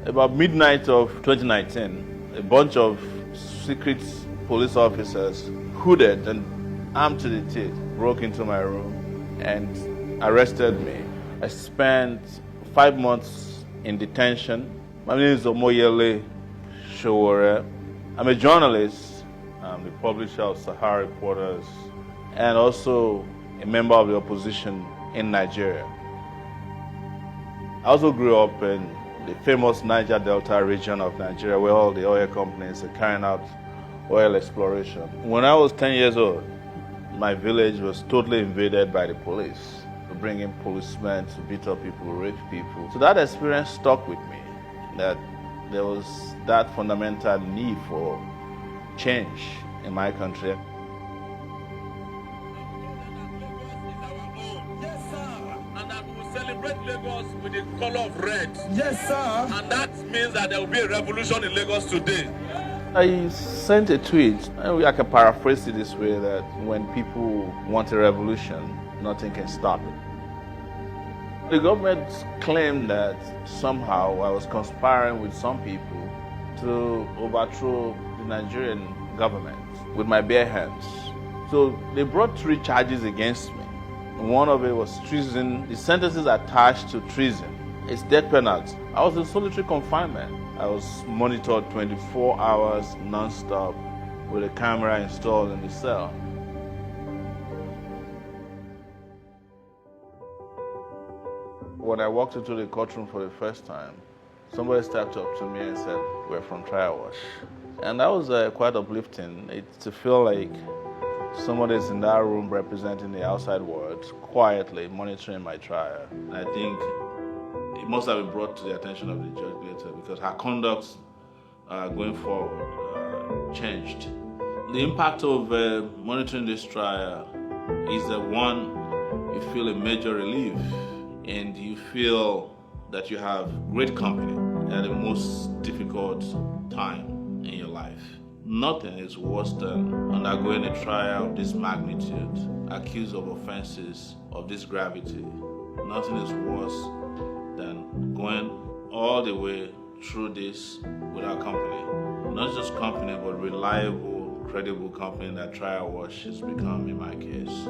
About midnight of 2019, a bunch of secret police officers, hooded and armed to the teeth, broke into my room and arrested me. I spent 5 months in detention. My name is Omoyele Showore. I'm a journalist. I'm the publisher of Sahara Reporters and also a member of the opposition in Nigeria. I also grew up in the famous Niger Delta region of Nigeria, where all the oil companies are carrying out oil exploration. When I was 10 years old, my village was totally invaded by the police. To bring in policemen to beat up people, rape people. So that experience stuck with me, that there was that fundamental need for change in my country. Celebrate Lagos with the color of red. Yes, sir. And that means that there will be a revolution in Lagos today. I sent a tweet, and I can paraphrase it this way, that when people want a revolution, nothing can stop it. The government claimed that somehow I was conspiring with some people to overthrow the Nigerian government with my bare hands. So they brought 3 charges against me. One of it was treason. The sentences attached to treason, it's death penalty. I was in solitary confinement. I was monitored 24 hours non-stop with a camera installed in the cell. When I walked into the courtroom for the first time, somebody stepped up to me and said, "We're from Trial Wash." And that was quite uplifting. To feel like somebody's in that room representing the outside world, quietly monitoring my trial. And I think it must have been brought to the attention of the judge later, because her conduct going forward changed. The impact of monitoring this trial is that, one, you feel a major relief, and you feel that you have great company at the most difficult time in your life. Nothing is worse than undergoing a trial of this magnitude, accused of offenses of this gravity. Nothing is worse than going all the way through this without company. Not just company, but reliable, credible company that Trial Wash has become in my case.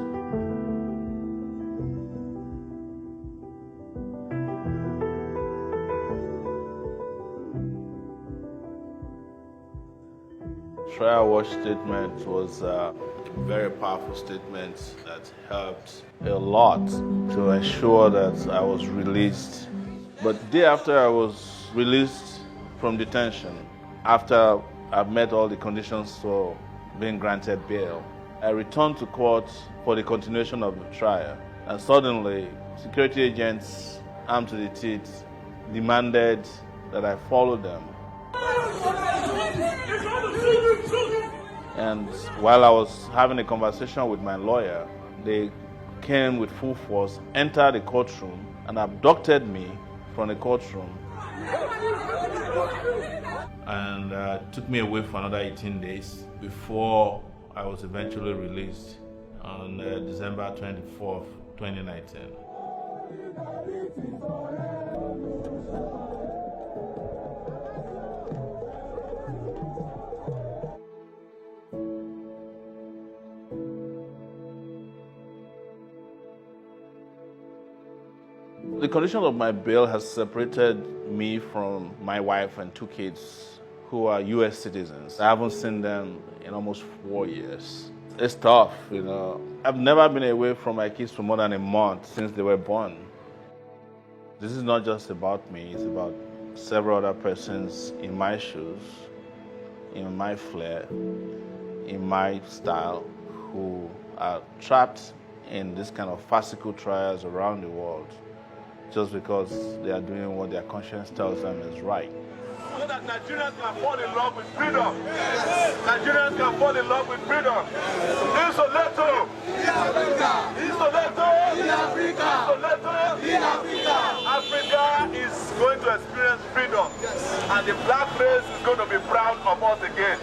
Trial Wash statement was a very powerful statement that helped a lot to ensure that I was released. But the day after I was released from detention, after I've met all the conditions for being granted bail, I returned to court for the continuation of the trial. And suddenly, security agents armed to the teeth demanded that I follow them. And while I was having a conversation with my lawyer, they came with full force, entered the courtroom, and abducted me from the courtroom. And took me away for another 18 days before I was eventually released on December 24th, 2019. The condition of my bail has separated me from my wife and 2 kids who are U.S. citizens. I haven't seen them in almost 4 years. It's tough, you know. I've never been away from my kids for more than a month since they were born. This is not just about me, it's about several other persons in my shoes, in my flair, in my style, who are trapped in this kind of farcical trials around the world, just because they are doing what their conscience tells them is right. So that Nigerians can fall in love with freedom. Nigerians can fall in love with freedom. Isoleto! Isoleto! Isoleto! Africa is going to experience freedom. And the black race is going to be proud of us again.